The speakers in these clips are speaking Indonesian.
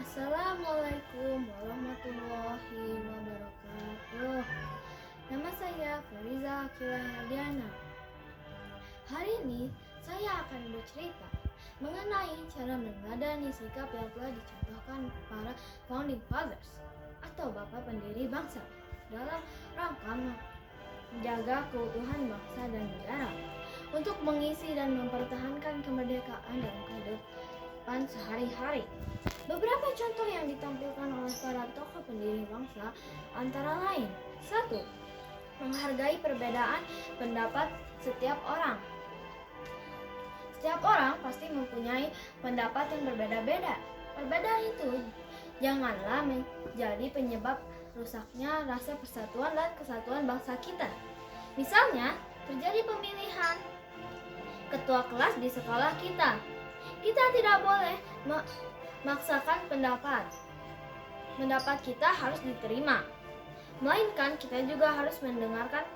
Assalamualaikum warahmatullahi wabarakatuh. Nama saya Fariza Akila Herdiana. Hari ini saya akan bercerita mengenai cara meneladani sikap yang telah dicontohkan para founding fathers atau bapak pendiri bangsa dalam rangka menjaga keutuhan bangsa dan negara untuk mengisi dan mempertahankan kemerdekaan dalam kehidupan sehari-hari. Beberapa contoh yang ditampilkan oleh para tokoh pendiri bangsa antara lain: 1. Menghargai perbedaan pendapat setiap orang. Setiap orang pasti mempunyai pendapat yang berbeda-beda. Perbedaan itu janganlah menjadi penyebab rusaknya rasa persatuan dan kesatuan bangsa kita. Misalnya, terjadi pemilihan ketua kelas di sekolah kita. Kita tidak boleh memaksakan pendapat kita harus diterima, melainkan kita juga harus mendengarkan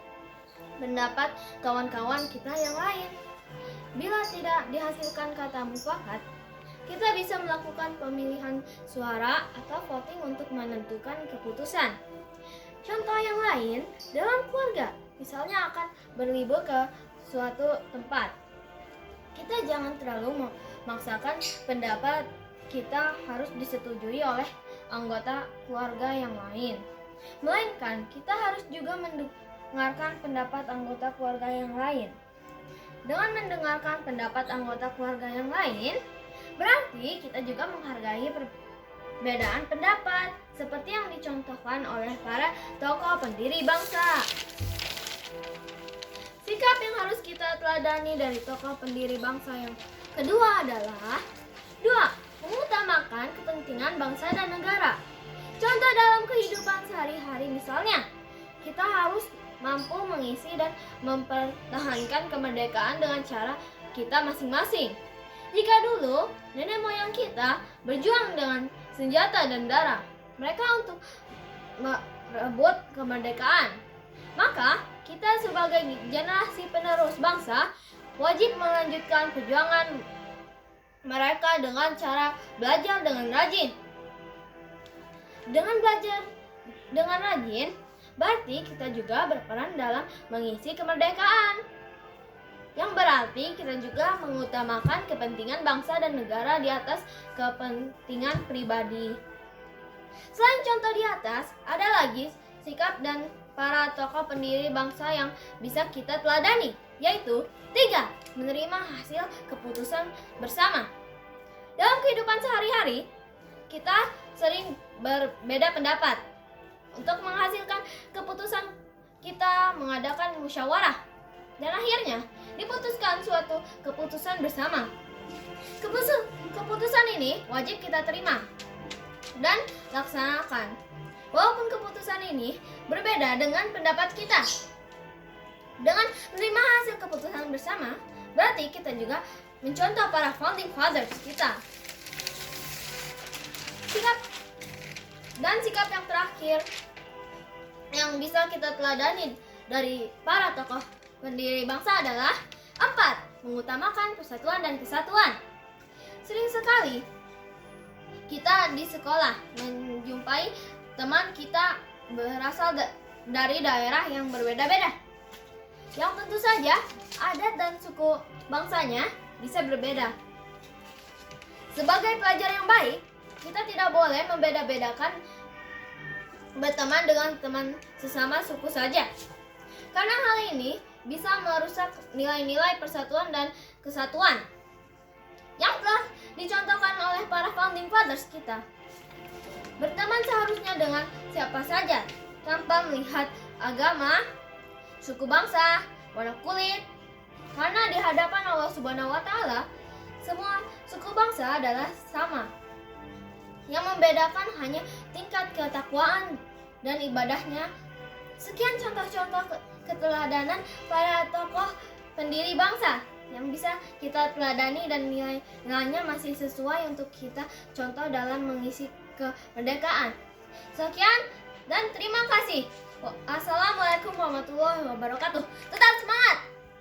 pendapat kawan-kawan kita yang lain. Bila tidak dihasilkan kata mufakat, kita bisa melakukan pemilihan suara atau voting untuk menentukan keputusan. Contoh yang lain, dalam keluarga, misalnya akan berlibur ke suatu tempat, kita jangan terlalu memaksakan pendapat kita harus disetujui oleh anggota keluarga yang lain, melainkan kita harus juga mendengarkan pendapat anggota keluarga yang lain. Dengan mendengarkan pendapat anggota keluarga yang lain, berarti kita juga menghargai perbedaan pendapat seperti yang dicontohkan oleh para tokoh pendiri bangsa. Sikap yang harus kita teladani dari tokoh pendiri bangsa yang kedua adalah 2. Mengutamakan kepentingan bangsa dan negara. Contoh dalam kehidupan sehari-hari misalnya, kita harus mampu mengisi dan mempertahankan kemerdekaan dengan cara kita masing-masing. Jika dulu nenek moyang kita berjuang dengan senjata dan darah mereka untuk merebut kemerdekaan, maka kita sebagai generasi penerus bangsa wajib melanjutkan perjuangan mereka dengan cara belajar dengan rajin. Dengan belajar dengan rajin, berarti kita juga berperan dalam mengisi kemerdekaan. Yang berarti kita juga mengutamakan kepentingan bangsa dan negara di atas kepentingan pribadi. Selain contoh di atas, ada lagi sikap dan para tokoh pendiri bangsa yang bisa kita teladani, yaitu 3. Menerima hasil keputusan bersama. Dalam kehidupan sehari-hari, kita sering berbeda pendapat. Untuk menghasilkan keputusan, kita mengadakan musyawarah dan akhirnya diputuskan suatu keputusan bersama. Keputusan ini wajib kita terima dan laksanakan. Walaupun keputusan ini berbeda dengan pendapat kita. Dengan menerima hasil keputusan bersama, berarti kita juga mencontoh para founding fathers kita. Sikap yang terakhir yang bisa kita teladani dari para tokoh pendiri bangsa adalah 4. Mengutamakan persatuan dan kesatuan. Sering sekali kita di sekolah menjumpai teman kita berasal dari daerah yang berbeda-beda, yang tentu saja adat dan suku bangsanya bisa berbeda. Sebagai pelajar yang baik, kita tidak boleh membeda-bedakan berteman dengan teman sesama suku saja, karena hal ini bisa merusak nilai-nilai persatuan dan kesatuan yang telah dicontohkan oleh para founding fathers kita. Berteman seharusnya dengan siapa saja tanpa melihat agama, suku bangsa, warna kulit, karena di hadapan Allah Subhanahu wa Ta'ala semua suku bangsa adalah sama. Yang membedakan hanya tingkat ketakwaan dan ibadahnya. Sekian contoh-contoh keteladanan para tokoh pendiri bangsa yang bisa kita teladani dan nilai-nilainya masih sesuai untuk kita contoh dalam mengisi kemerdekaan. Sekian dan terima kasih. Assalamualaikum warahmatullahi wabarakatuh. Tetap semangat!